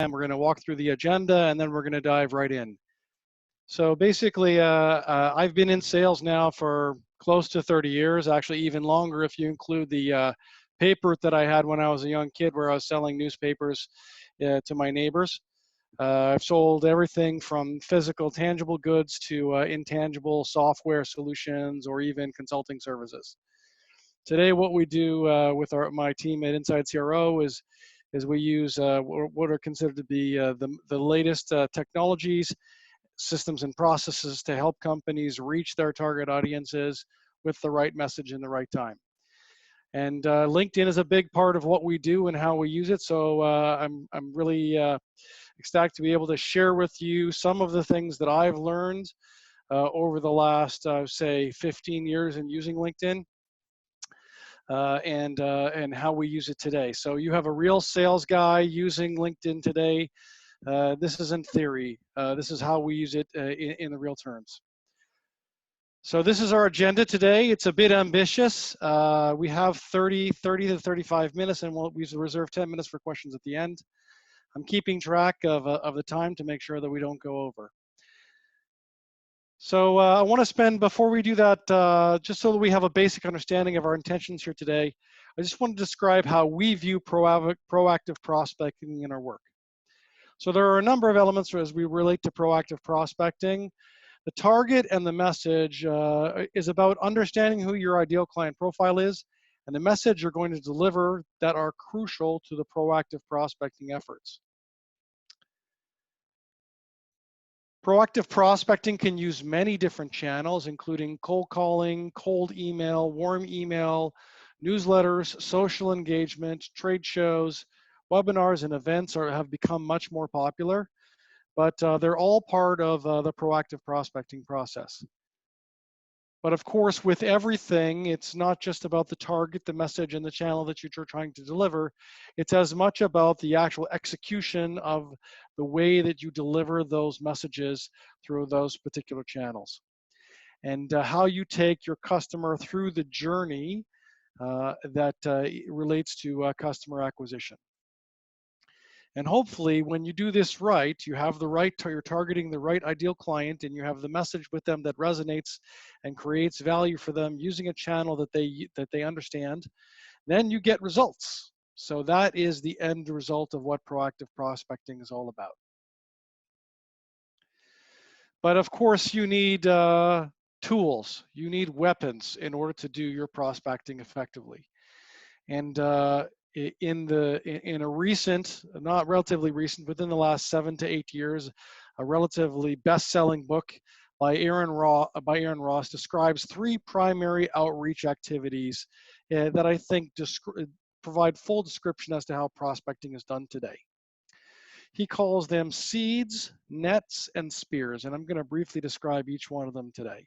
We're going to walk through the agenda and then we're going to dive right in. So basically, I've been in sales now for close to 30 years, actually even longer if you include the paper that I had when I was a young kid where I was selling newspapers to my neighbors. I've sold everything from physical, tangible goods to intangible software solutions or even consulting services. Today, what we do with my team at Inside CRO is we use what are considered to be the latest technologies, systems, and processes to help companies reach their target audiences with the right message in the right time. And LinkedIn is a big part of what we do and how we use it. So I'm really ecstatic to be able to share with you some of the things that I've learned over the last, say, 15 years in using LinkedIn. And how we use it today. So you have a real sales guy using LinkedIn today. This isn't theory. This is how we use it in the real terms. So this is our agenda today. It's a bit ambitious. We have 30 to 35 minutes, and we reserve 10 minutes for questions at the end. I'm keeping track of the time to make sure that we don't go over. So I want to spend, before we do that, just so that we have a basic understanding of our intentions here today, I just want to describe how we view proactive prospecting in our work. So there are a number of elements as we relate to proactive prospecting. The target and the message is about understanding who your ideal client profile is and the message you're going to deliver that are crucial to the proactive prospecting efforts. Proactive prospecting can use many different channels, including cold calling, cold email, warm email, newsletters, social engagement, trade shows, webinars, and events have become much more popular, but they're all part of the proactive prospecting process. But of course, with everything, it's not just about the target, the message, and the channel that you're trying to deliver. It's as much about the actual execution of the way that you deliver those messages through those particular channels. And how you take your customer through the journey that relates to customer acquisition. And hopefully, when you do this right, you have the right, you're targeting the right ideal client, and you have the message with them that resonates and creates value for them using a channel that they understand. Then you get results. So that is the end result of what proactive prospecting is all about. But of course, you need tools. You need weapons in order to do your prospecting effectively. And in a recent, not relatively recent, within the last 7 to 8 years, a relatively best-selling book by Aaron Ross describes 3 primary outreach activities that I think provide full description as to how prospecting is done today. He calls them seeds, nets, and spears, and I'm going to briefly describe each one of them today.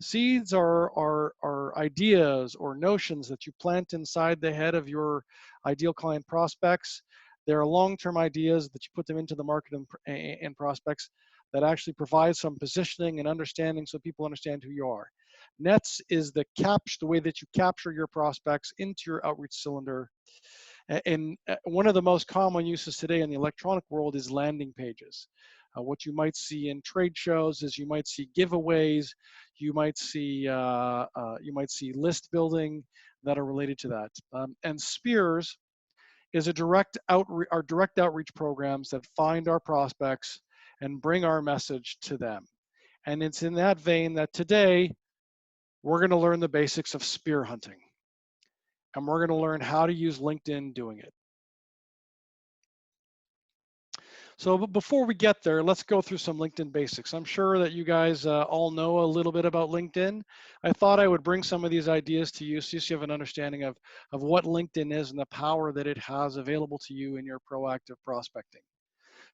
Seeds are ideas or notions that you plant inside the head of your ideal client prospects. They're long-term ideas that you put them into the market and prospects that actually provide some positioning and understanding so people understand who you are. Nets is the way that you capture your prospects into your outreach cylinder. And one of the most common uses today in the electronic world is landing pages. What you might see in trade shows is you might see giveaways, you might see list building that are related to that. And spears is direct outreach programs that find our prospects and bring our message to them. And it's in that vein that today we're going to learn the basics of spear hunting. And we're going to learn how to use LinkedIn doing it. So before we get there, let's go through some LinkedIn basics. I'm sure that you guys all know a little bit about LinkedIn. I thought I would bring some of these ideas to you so you have an understanding of what LinkedIn is and the power that it has available to you in your proactive prospecting.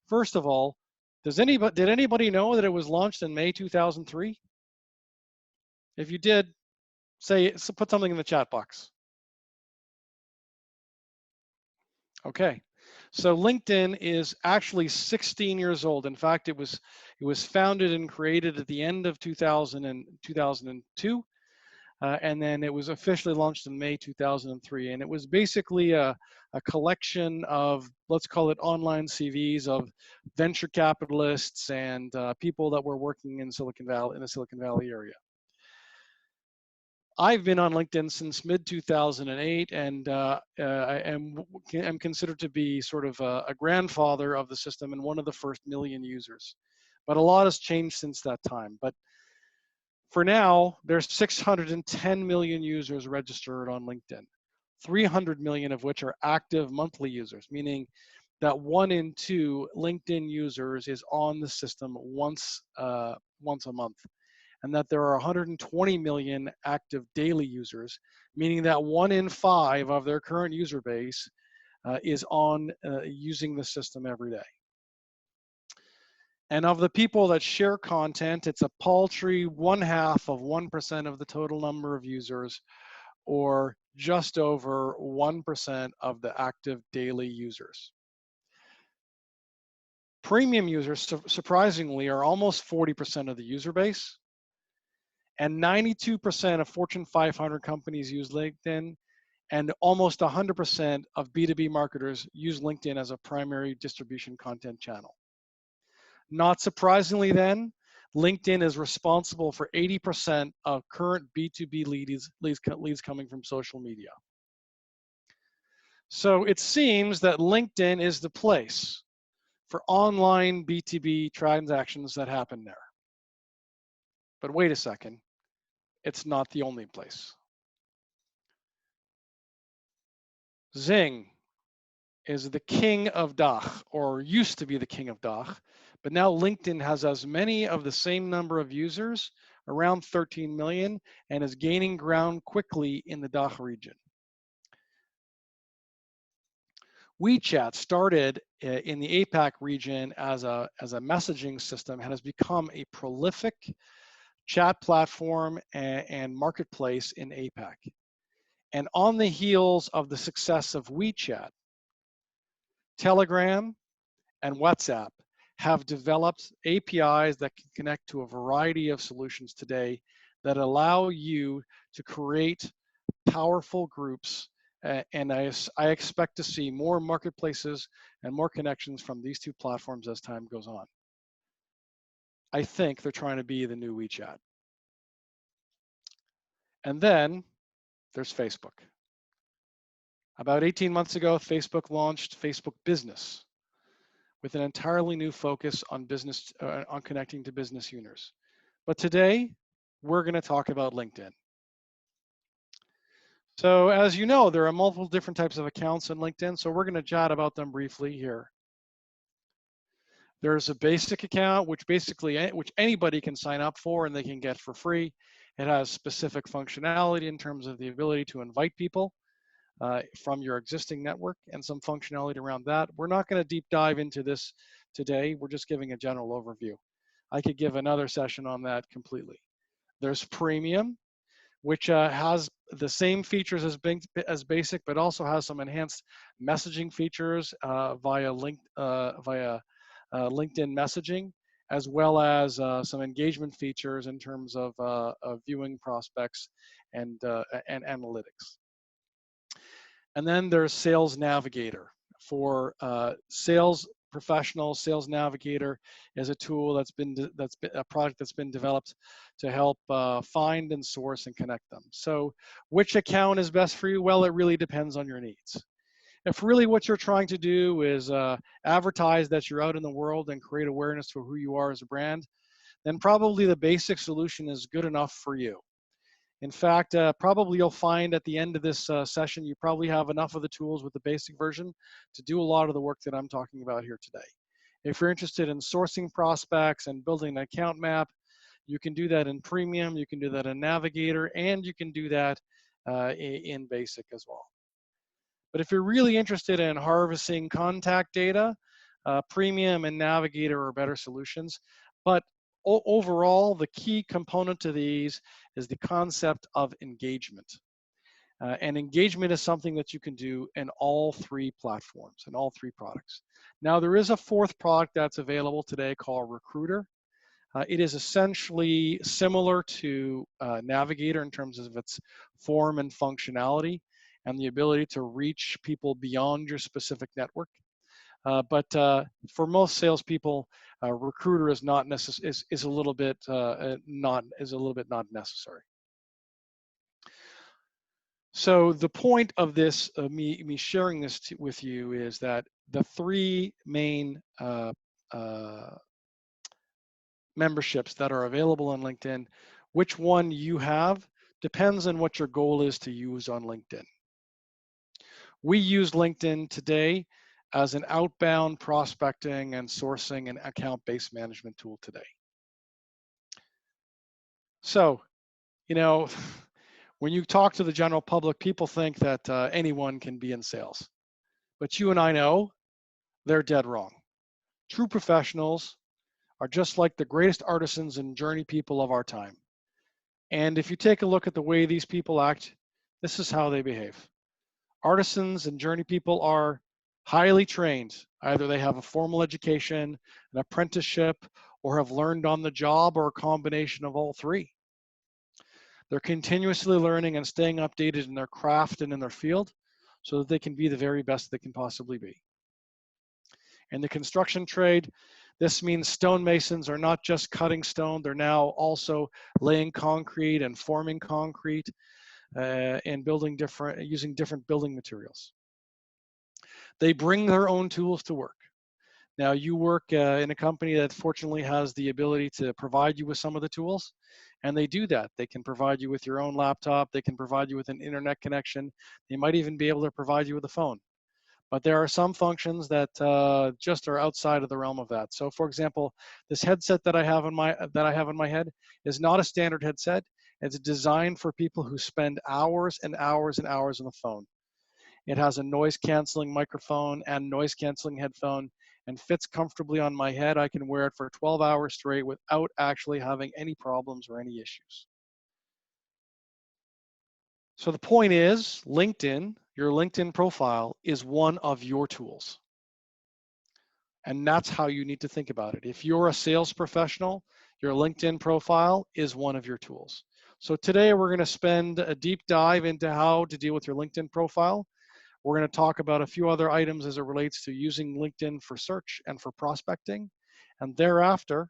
First of all, did anybody know that it was launched in May 2003? If you did, put something in the chat box. Okay, so LinkedIn is actually 16 years old. In fact, it was founded and created at the end of 2002, and then it was officially launched in May 2003. And it was basically a a collection of, let's call it online CVs of venture capitalists and people that were working in Silicon Valley, in the Silicon Valley area. I've been on LinkedIn since mid 2008, and I am considered to be sort of a grandfather of the system and one of the first million users. But a lot has changed since that time. But for now, there's 610 million users registered on LinkedIn, 300 million of which are active monthly users, meaning that 1 in 2 LinkedIn users is on the system once a month, and that there are 120 million active daily users, meaning that 1 in 5 of their current user base is on using the system every day. And of the people that share content, it's a paltry 0.5% of the total number of users, or just over 1% of the active daily users. Premium users, surprisingly, are almost 40% of the user base, and 92% of Fortune 500 companies use LinkedIn, and almost 100% of B2B marketers use LinkedIn as a primary distribution content channel. Not surprisingly then, LinkedIn is responsible for 80% of current B2B leads coming from social media. So it seems that LinkedIn is the place for online B2B transactions that happen there. But wait a second, it's not the only place. Zing is the king of DACH, or used to be the king of DACH, but now LinkedIn has as many of the same number of users, around 13 million, and is gaining ground quickly in the DACH region. WeChat started in the APAC region as a messaging system and has become a prolific chat platform and marketplace in APAC. And on the heels of the success of WeChat, Telegram and WhatsApp have developed APIs that can connect to a variety of solutions today that allow you to create powerful groups. And I expect to see more marketplaces and more connections from these two platforms as time goes on. I think they're trying to be the new WeChat. And then there's Facebook. About 18 months ago, Facebook launched Facebook Business with an entirely new focus on business, on connecting to business users. But today, we're going to talk about LinkedIn. So as you know, there are multiple different types of accounts in LinkedIn, so we're going to chat about them briefly here. There's a basic account, which anybody can sign up for and they can get for free. It has specific functionality in terms of the ability to invite people from your existing network and some functionality around that. We're not going to deep dive into this today. We're just giving a general overview. I could give another session on that completely. There's Premium, which has the same features as basic, but also has some enhanced messaging features via LinkedIn messaging, as well as some engagement features in terms of viewing prospects and analytics. And then there's Sales Navigator. For sales professionals, Sales Navigator is a tool that's been a product that's been developed to help find and source and connect them. So which account is best for you? Well, it really depends on your needs. If really what you're trying to do is advertise that you're out in the world and create awareness for who you are as a brand, then probably the basic solution is good enough for you. In fact, probably you'll find at the end of this session, you probably have enough of the tools with the basic version to do a lot of the work that I'm talking about here today. If you're interested in sourcing prospects and building an account map, you can do that in Premium, you can do that in Navigator, and you can do that in Basic as well. But if you're really interested in harvesting contact data, Premium and Navigator are better solutions. But overall, the key component to these is the concept of engagement. And engagement is something that you can do in all three platforms, in all three products. Now, there is a fourth product that's available today called Recruiter. It is essentially similar to Navigator in terms of its form and functionality. and the ability to reach people beyond your specific network. But for most salespeople, recruiter is not is a little bit not not necessary. So the point of this, me sharing this with you, is that the three main memberships that are available on LinkedIn, which one you have depends on what your goal is to use on LinkedIn. We use LinkedIn today as an outbound prospecting and sourcing and account-based management tool today. So, you know, when you talk to the general public, people think that anyone can be in sales. But you and I know they're dead wrong. True professionals are just like the greatest artisans and journey people of our time. And if you take a look at the way these people act, this is how they behave. Artisans and journey people are highly trained. Either they have a formal education, an apprenticeship, or have learned on the job, or a combination of all three. They're continuously learning and staying updated in their craft and in their field so that they can be the very best they can possibly be. In the construction trade, this means stonemasons are not just cutting stone, they're now also laying concrete and forming concrete and using different building materials. They bring their own tools to work. Now, you work in a company that fortunately has the ability to provide you with some of the tools, and they do that. They can provide you with your own laptop, they can provide you with an internet connection, they might even be able to provide you with a phone. But there are some functions that just are outside of the realm of that. So, for example, this headset that I have on my head is not a standard headset. It's designed for people who spend hours and hours and hours on the phone. It has a noise canceling microphone and noise canceling headphone and fits comfortably on my head. I can wear it for 12 hours straight without actually having any problems or any issues. So the point is, LinkedIn, your LinkedIn profile is one of your tools. And that's how you need to think about it. If you're a sales professional, your LinkedIn profile is one of your tools. So today we're going to spend a deep dive into how to deal with your LinkedIn profile. We're going to talk about a few other items as it relates to using LinkedIn for search and for prospecting. And thereafter,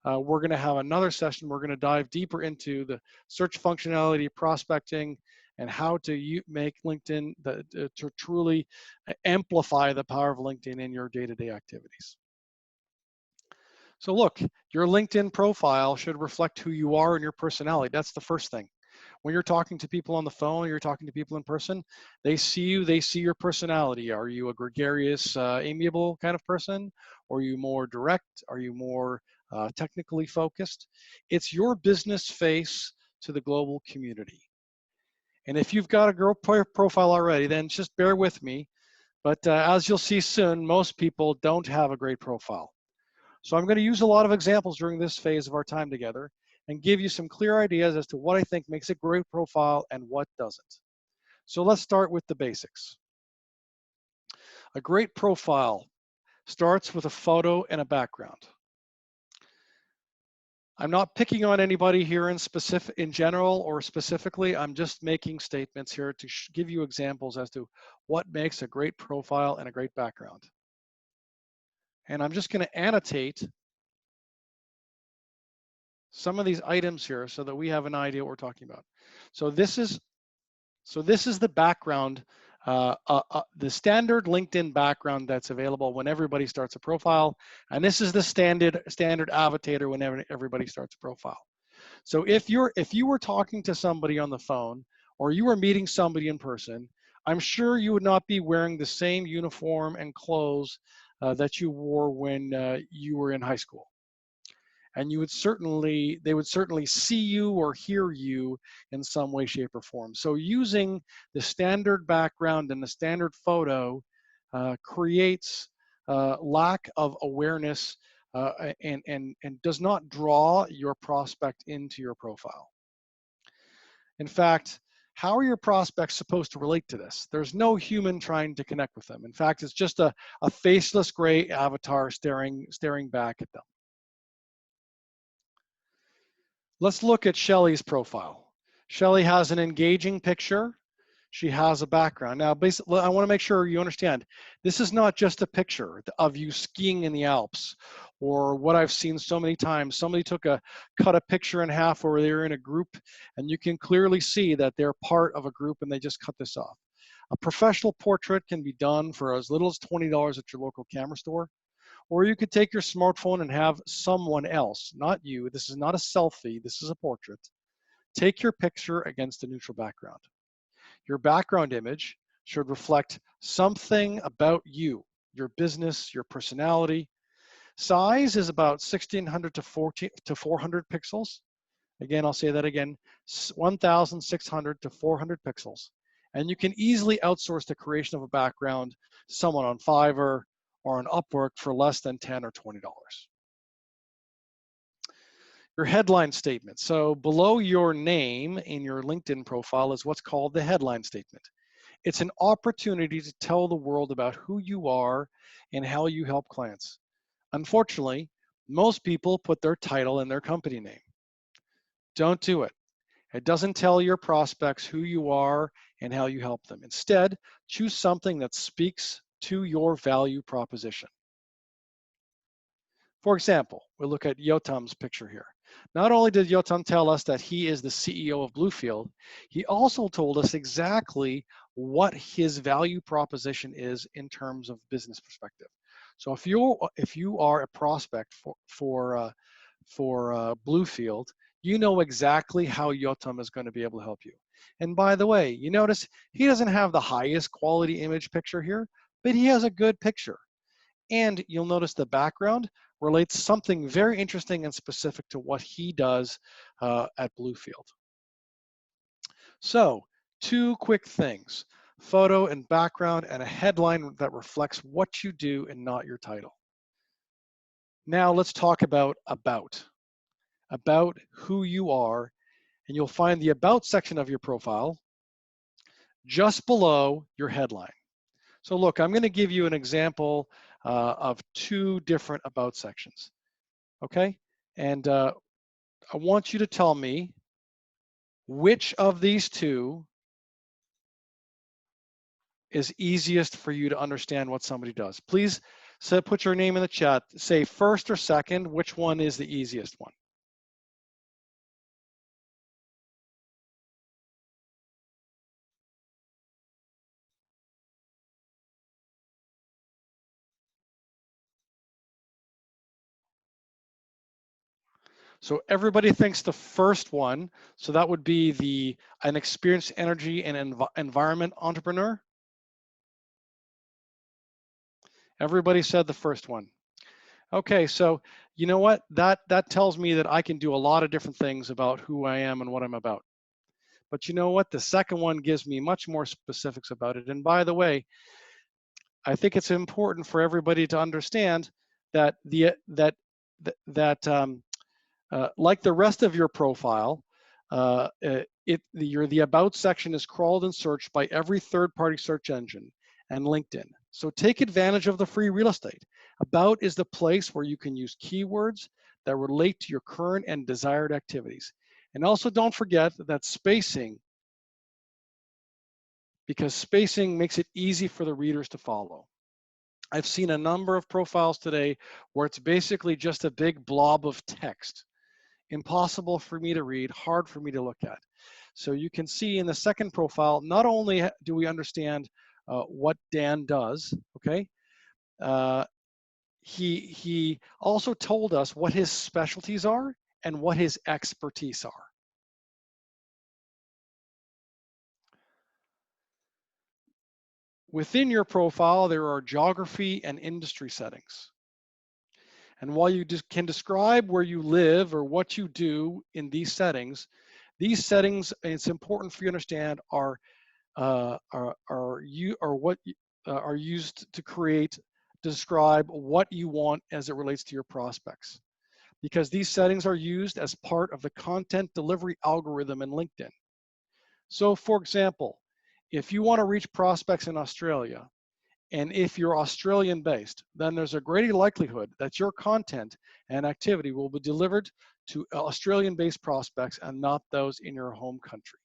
we're going to have another session. We're going to dive deeper into the search functionality, prospecting, and how to make LinkedIn to truly amplify the power of LinkedIn in your day-to-day activities. So look, your LinkedIn profile should reflect who you are and your personality. That's the first thing. When you're talking to people on the phone, you're talking to people in person, they see you, they see your personality. Are you a gregarious, amiable kind of person? Or are you more direct? Are you more technically focused? It's your business face to the global community. And if you've got a girl profile already, then just bear with me. But as you'll see soon, most people don't have a great profile. So I'm going to use a lot of examples during this phase of our time together and give you some clear ideas as to what I think makes a great profile and what doesn't. So let's start with the basics. A great profile starts with a photo and a background. I'm not picking on anybody here in general or specifically. I'm just making statements here to give you examples as to what makes a great profile and a great background. And I'm just going to annotate some of these items here so that we have an idea what we're talking about. So this is the background, the standard LinkedIn background that's available when everybody starts a profile, and this is the standard avatar whenever everybody starts a profile. So if you were talking to somebody on the phone or you were meeting somebody in person, I'm sure you would not be wearing the same uniform and clothes that you wore when you were in high school. And they would certainly see you or hear you in some way, shape, or form. So using the standard background and the standard photo creates lack of awareness and does not draw your prospect into your profile. In fact, how are your prospects supposed to relate to this? There's no human trying to connect with them. In fact, it's just a faceless gray avatar staring back at them. Let's look at Shelley's profile. Shelley has an engaging picture. She has a background. Now, basically, I want to make sure you understand, this is not just a picture of you skiing in the Alps, or what I've seen so many times. Somebody cut a picture in half where they're in a group, and you can clearly see that they're part of a group and they just cut this off. A professional portrait can be done for as little as $20 at your local camera store, or you could take your smartphone and have someone else, not you. This is not a selfie, this is a portrait. Take your picture against a neutral background. Your background image should reflect something about you, your business, your personality. Size is about 1600 to 400 pixels. Again, I'll say that again, 1600 to 400 pixels. And you can easily outsource the creation of a background to someone on Fiverr or on Upwork for less than $10 or $20. Your headline statement. So below your name in your LinkedIn profile is what's called the headline statement. It's an opportunity to tell the world about who you are and how you help clients. Unfortunately, most people put their title in their company name. Don't do it. It doesn't tell your prospects who you are and how you help them. Instead, choose something that speaks to your value proposition. For example, we look at Yotam's picture here. Not only did Yotam tell us that he is the CEO of Bluefield, he also told us exactly what his value proposition is in terms of business perspective. So if you are a prospect for Bluefield, you know exactly how Yotam is going to be able to help you. And by the way, you notice he doesn't have the highest quality image picture here, but he has a good picture. And you'll notice the background relates something very interesting and specific to what he does at Bluefield. So, two quick things: photo and background, and a headline that reflects what you do and not your title. Now let's talk about who you are, and you'll find the about section of your profile just below your headline. So look, I'm going to give you an example of two different about sections, okay? And I want you to tell me which of these two is easiest for you to understand what somebody does. Please put your name in the chat. Say first or second, which one is the easiest one? So everybody thinks the first one, so that would be an experienced energy and environment entrepreneur. Everybody said the first one. Okay, so you know what? That tells me that I can do a lot of different things about who I am and what I'm about. But you know what? The second one gives me much more specifics about it. And by the way, I think it's important for everybody to understand that like the rest of your profile, the about section is crawled and searched by every third-party search engine and LinkedIn. So take advantage of the free real estate. About is the place where you can use keywords that relate to your current and desired activities. And also don't forget that spacing, because spacing makes it easy for the readers to follow. I've seen a number of profiles today where it's basically just a big blob of text. Impossible for me to read, hard for me to look at. So you can see in the second profile, not only do we understand what Dan does, okay, he also told us what his specialties are and what his expertise are. Within your profile, there are geography and industry settings. And while you can describe where you live or what you do in these settings, it's important for you to understand, are used to describe what you want as it relates to your prospects. Because these settings are used as part of the content delivery algorithm in LinkedIn. So for example, if you want to reach prospects in Australia, and if you're Australian based, then there's a greater likelihood that your content and activity will be delivered to Australian based prospects and not those in your home country.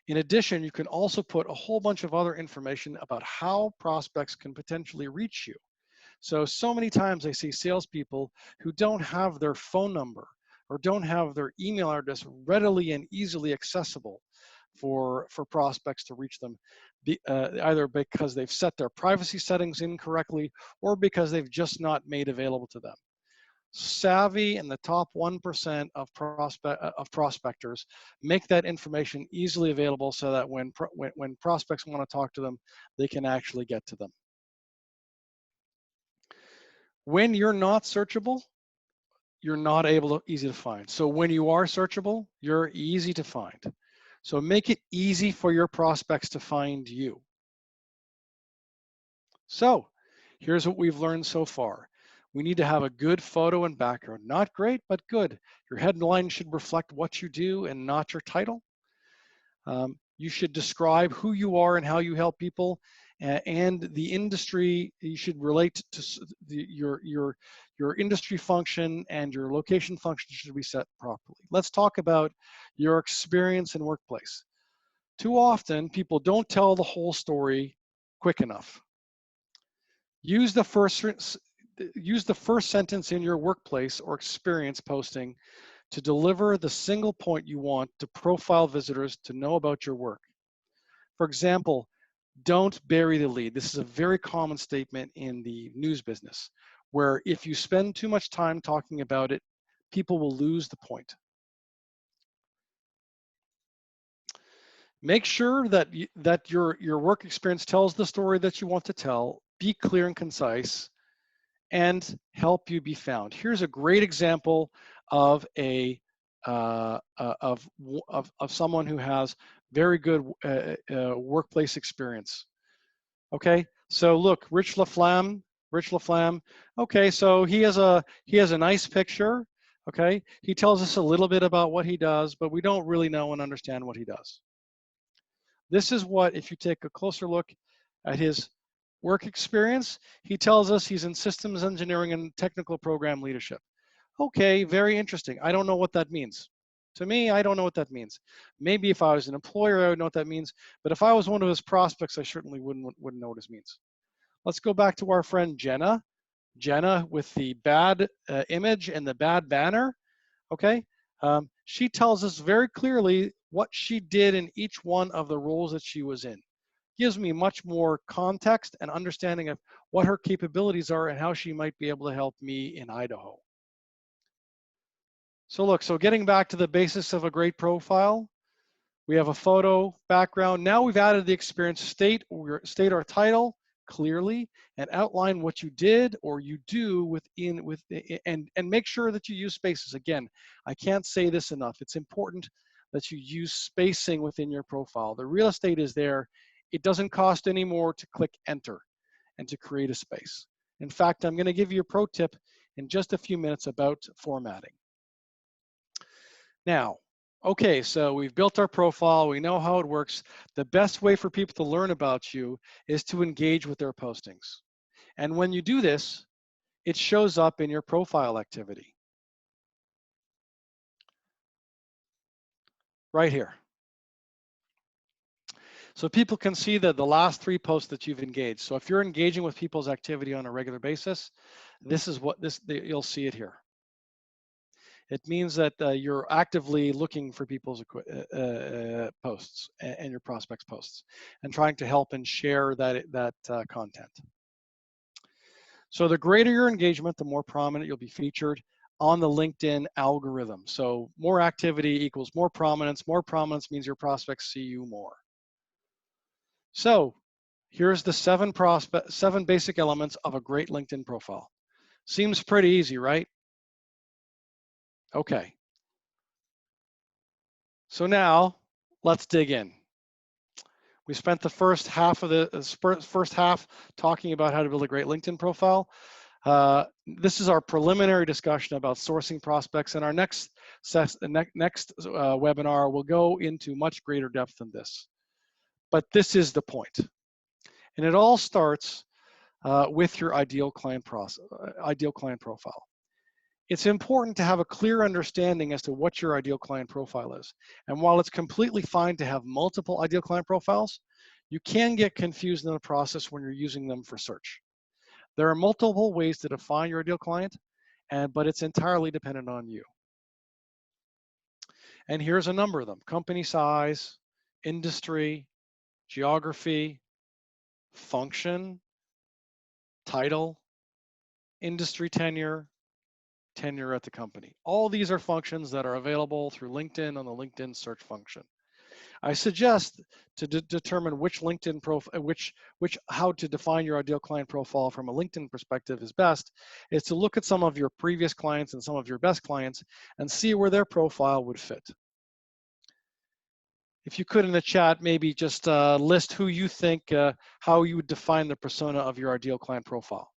In addition, you can also put a whole bunch of other information about how prospects can potentially reach you. So many times I see salespeople who don't have their phone number or don't have their email address readily and easily accessible for prospects to reach them, either because they've set their privacy settings incorrectly or because they've just not made available to them. Savvy and the top 1% of prospectors make that information easily available so that when prospects want to talk to them, they can actually get to them. When you're not searchable, you're not easy to find. So when you are searchable, you're easy to find. So make it easy for your prospects to find you. So here's what we've learned so far. We need to have a good photo and background. Not great, but good. Your headline should reflect what you do and not your title. You should describe who you are and how you help people, and the industry. You should relate to your industry function, and your location function should be set properly. Let's talk about your experience in workplace. Too often, people don't tell the whole story quick enough. Use the first sentence in your workplace or experience posting to deliver the single point you want to profile visitors to know about your work. For example, don't bury the lead. This is a very common statement in the news business, where if you spend too much time talking about it, people will lose the point. Make sure that your work experience tells the story that you want to tell. Be clear and concise, and help you be found. Here's a great example of of someone who has very good workplace experience. Okay, so look, Rich LaFlamme. Okay, so he has a nice picture. Okay, he tells us a little bit about what he does, but we don't really know and understand what he does. This is what, if you take a closer look at his work experience, he tells us he's in systems engineering and technical program leadership. Okay, very interesting. I don't know what that means. To me, I don't know what that means. Maybe if I was an employer, I would know what that means. But if I was one of his prospects, I certainly wouldn't know what it means. Let's go back to our friend Jenna. Jenna with the bad image and the bad banner. Okay, she tells us very clearly what she did in each one of the roles that she was in. Gives me much more context and understanding of what her capabilities are and how she might be able to help me in Idaho. So look, so getting back to the basics of a great profile, we have a photo, background. Now we've added the experience. State our title clearly and outline what you did or you do and make sure that you use spaces. Again, I can't say this enough. It's important that you use spacing within your profile. The real estate is there. It doesn't cost any more to click enter and to create a space. In fact, I'm going to give you a pro tip in just a few minutes about formatting. Now, okay, so we've built our profile, we know how it works. The best way for people to learn about you is to engage with their postings. And when you do this, it shows up in your profile activity. Right here. So people can see that the last 3 posts that you've engaged. So if you're engaging with people's activity on a regular basis, this is what you'll see it here. It means that you're actively looking for people's posts and your prospects' posts, and trying to help and share that content. So the greater your engagement, the more prominent you'll be featured on the LinkedIn algorithm. So more activity equals more prominence. More prominence means your prospects see you more. So here's the 7 basic elements of a great LinkedIn profile. Seems pretty easy, right? Okay. So now let's dig in. We spent the first half talking about how to build a great LinkedIn profile. This is our preliminary discussion about sourcing prospects, and our next webinar will go into much greater depth than this. But this is the point, and it all starts with your ideal client profile. It's important to have a clear understanding as to what your ideal client profile is. And while it's completely fine to have multiple ideal client profiles, you can get confused in the process when you're using them for search. There are multiple ways to define your ideal client, but it's entirely dependent on you. And here's a number of them: company size, industry, geography, function, title, industry tenure, tenure at the company. All these are functions that are available through LinkedIn on the LinkedIn search function. I suggest to determine which LinkedIn profile, how to define your ideal client profile from a LinkedIn perspective is best, is to look at some of your previous clients and some of your best clients and see where their profile would fit. If you could in the chat, maybe just list who you think, how you would define the persona of your ideal client profile.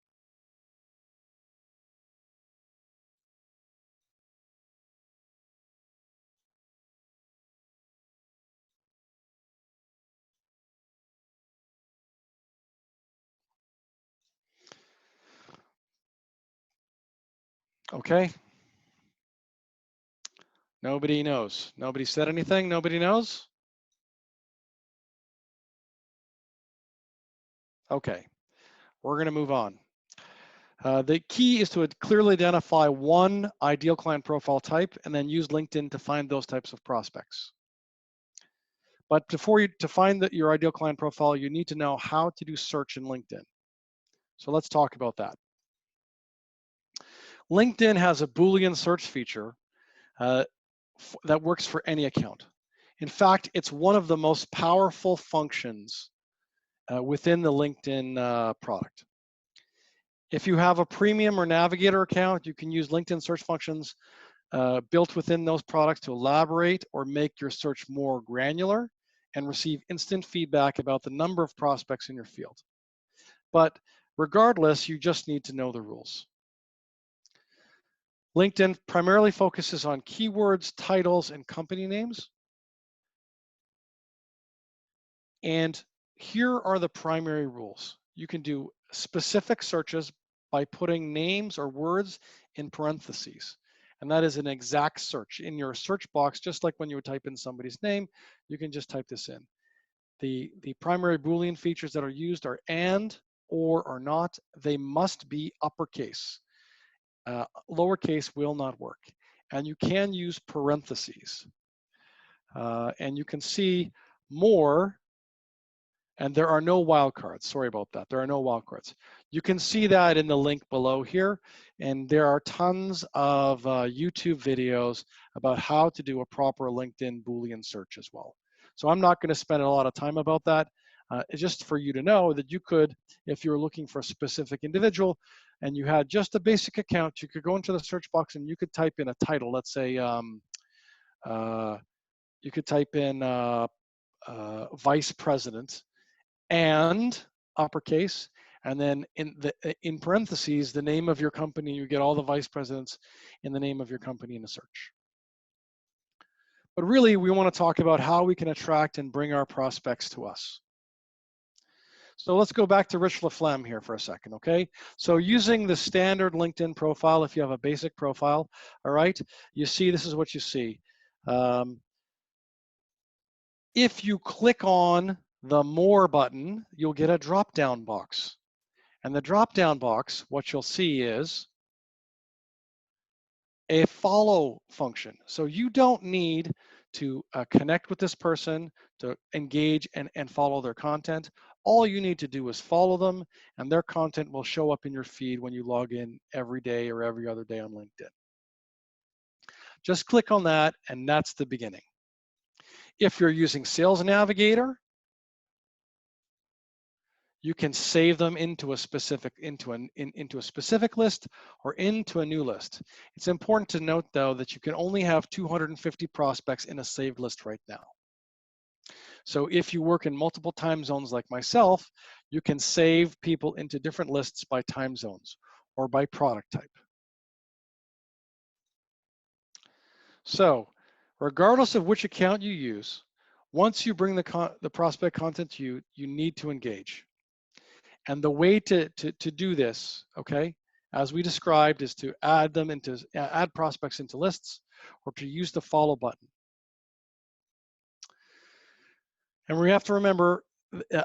Okay. Nobody knows. Nobody said anything. Nobody knows. Okay. We're going to move on. The key is to clearly identify one ideal client profile type and then use LinkedIn to find those types of prospects. But before you to find your ideal client profile, you need to know how to do search in LinkedIn. So let's talk about that. LinkedIn has a Boolean search feature that works for any account. In fact, it's one of the most powerful functions within the LinkedIn product. If you have a premium or navigator account, you can use LinkedIn search functions built within those products to elaborate or make your search more granular and receive instant feedback about the number of prospects in your field. But regardless, you just need to know the rules. LinkedIn primarily focuses on keywords, titles, and company names. And here are the primary rules. You can do specific searches by putting names or words in parentheses. And that is an exact search in your search box, just like when you would type in somebody's name, you can just type this in. The primary Boolean features that are used are and, or not. They must be uppercase. Lowercase will not work. And you can use parentheses. And you can see more. And there are no wildcards. Sorry about that. There are no wildcards. You can see that in the link below here. And there are tons of YouTube videos about how to do a proper LinkedIn Boolean search as well. So I'm not going to spend a lot of time about that. It's just for you to know that you could, if you're looking for a specific individual and you had just a basic account, you could go into the search box and you could type in a title. Let's say you could type in vice president and uppercase, and then in parentheses, the name of your company. You get all the vice presidents in the name of your company in a search. But really, we want to talk about how we can attract and bring our prospects to us. So let's go back to Rich LaFlamme here for a second, okay? So using the standard LinkedIn profile, if you have a basic profile, all right, you see this is what you see. If you click on the More button, you'll get a drop-down box. And the drop-down box, what you'll see is a follow function. So you don't need to connect with this person, to engage and follow their content. All you need to do is follow them, and their content will show up in your feed when you log in every day or every other day on LinkedIn. Just click on that, and that's the beginning. If you're using Sales Navigator, you can save them into a specific list or into a new list. It's important to note though that you can only have 250 prospects in a saved list right now. So if you work in multiple time zones like myself, you can save people into different lists by time zones or by product type. So regardless of which account you use, once you bring the prospect content to you, you need to engage. And the way to do this, okay, as we described, is to add prospects into lists or to use the follow button. And we have to remember,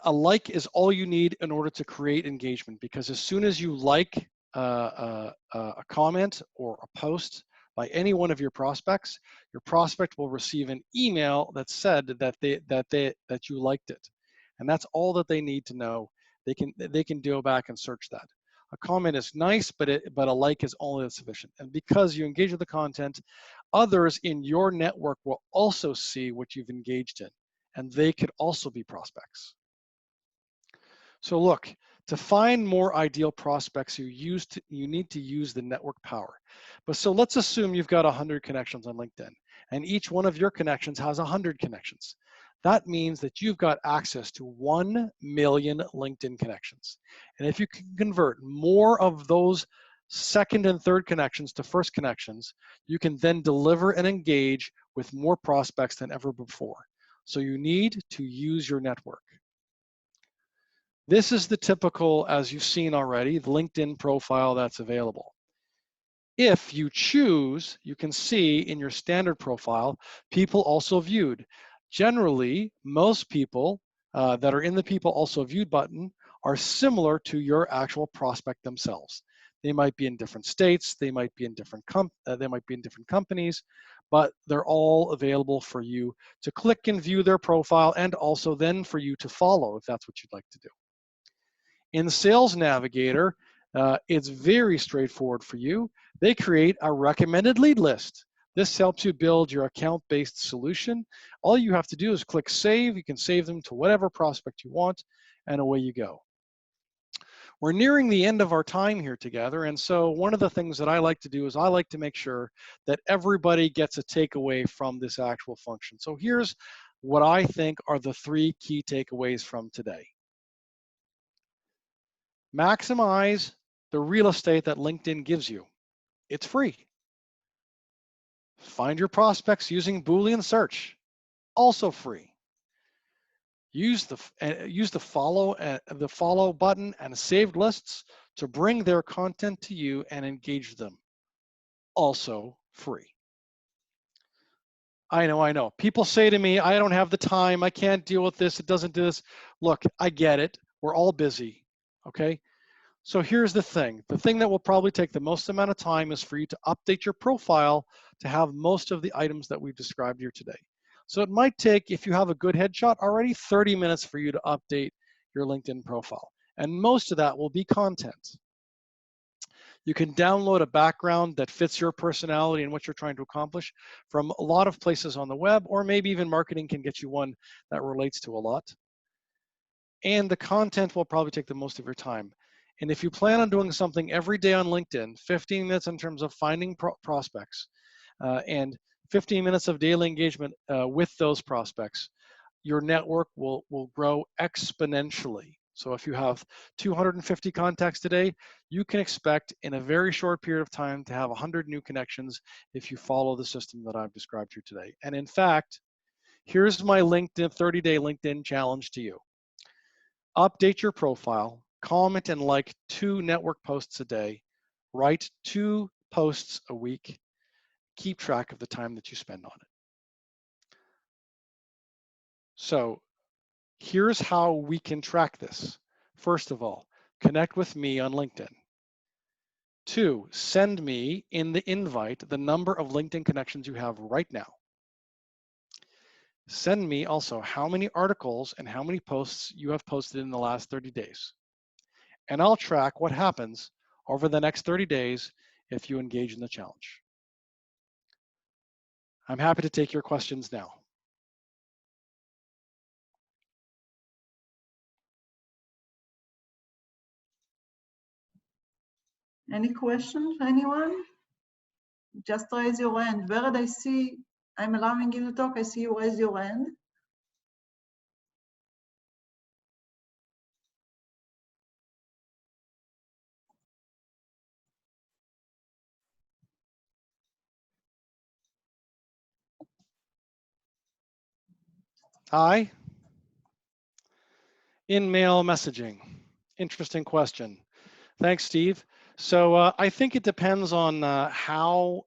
a like is all you need in order to create engagement, because as soon as you like a comment or a post by any one of your prospects, your prospect will receive an email that said that you liked it, and that's all that they need to know. They can go back and search that. A comment is nice, but a like is only sufficient. And because you engage with the content, others in your network will also see what you've engaged in, and they could also be prospects. So look, to find more ideal prospects, you need to use the network power. But so let's assume you've got 100 connections on LinkedIn, and each one of your connections has 100 connections. That means that you've got access to 1 million LinkedIn connections. And if you can convert more of those second and third connections to first connections, you can then deliver and engage with more prospects than ever before. So you need to use your network. This is the typical, as you've seen already, the LinkedIn profile that's available. If you choose, you can see in your standard profile, people also viewed. Generally, most people that are in the people also viewed button are similar to your actual prospect themselves. They might be in different states, they might be in different companies, but they're all available for you to click and view their profile, and also then for you to follow if that's what you'd like to do. In Sales Navigator, it's very straightforward for you. They create a recommended lead list. This helps you build your account-based solution. All you have to do is click save. You can save them to whatever prospect you want, and away you go. We're nearing the end of our time here together, and so one of the things that I like to do is I like to make sure that everybody gets a takeaway from this actual function. So here's what I think are the 3 key takeaways from today. Maximize the real estate that LinkedIn gives you. It's free. Find your prospects using Boolean search. Also free. Use the follow button and saved lists to bring their content to you and engage them. Also free. I know. People say to me, I don't have the time. I can't deal with this. It doesn't do this. Look, I get it. We're all busy. Okay. So here's the thing that will probably take the most amount of time is for you to update your profile to have most of the items that we've described here today. So it might take, if you have a good headshot already, 30 minutes for you to update your LinkedIn profile. And most of that will be content. You can download a background that fits your personality and what you're trying to accomplish from a lot of places on the web, or maybe even marketing can get you one that relates to a lot. And the content will probably take the most of your time. And if you plan on doing something every day on LinkedIn, 15 minutes in terms of finding prospects and 15 minutes of daily engagement with those prospects, your network will grow exponentially. So if you have 250 contacts today, you can expect in a very short period of time to have 100 new connections if you follow the system that I've described here today. And in fact, here's my 30-day LinkedIn challenge to you. Update your profile, comment and like 2 network posts a day, write 2 posts a week, keep track of the time that you spend on it. So here's how we can track this. First of all, connect with me on LinkedIn. 2, send me in the invite the number of LinkedIn connections you have right now. Send me also how many articles and how many posts you have posted in the last 30 days. And I'll track what happens over the next 30 days if you engage in the challenge. I'm happy to take your questions now. Any questions, anyone? Just raise your hand. Where I see, I'm allowing you to talk, I see you raise your hand. Hi. In-mail messaging. Interesting question. Thanks, Steve. So I think it depends on how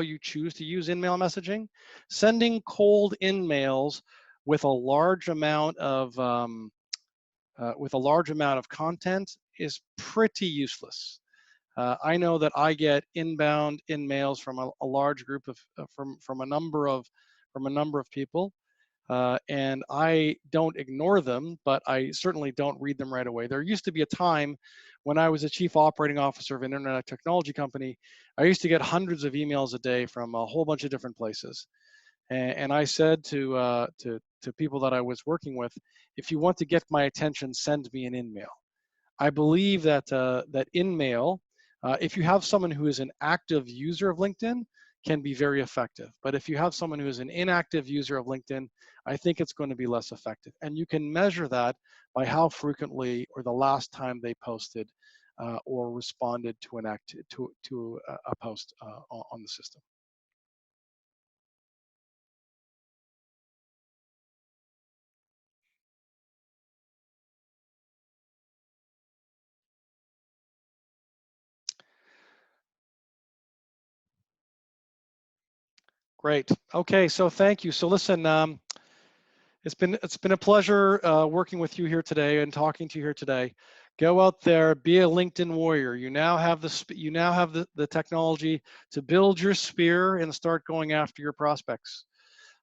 you choose to use in-mail messaging. Sending cold in-mails with a large amount of content is pretty useless. I know that I get inbound in-mails from a large group of from a number of people, and I don't ignore them, but I certainly don't read them right away. There used to be a time when I was a chief operating officer of an internet technology company. I used to get hundreds of emails a day from a whole bunch of different places, and I said to people that I was working with, if you want to get my attention, send me an in-mail. I believe that that in-mail, if you have someone who is an active user of LinkedIn, can be very effective. But if you have someone who is an inactive user of LinkedIn, I think it's going to be less effective. And you can measure that by how frequently or the last time they posted or responded to a post on the system. Great. Okay. So thank you. So listen. It's been a pleasure working with you here today and talking to you here today. Go out there, be a LinkedIn warrior. You now have the technology to build your spear and start going after your prospects.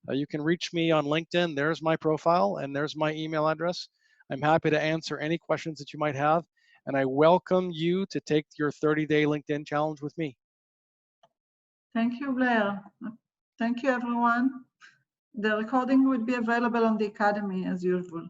You can reach me on LinkedIn. There's my profile and there's my email address. I'm happy to answer any questions that you might have, and I welcome you to take your 30-day LinkedIn challenge with me. Thank you, Blair. Thank you, everyone. The recording will be available on the Academy as usual.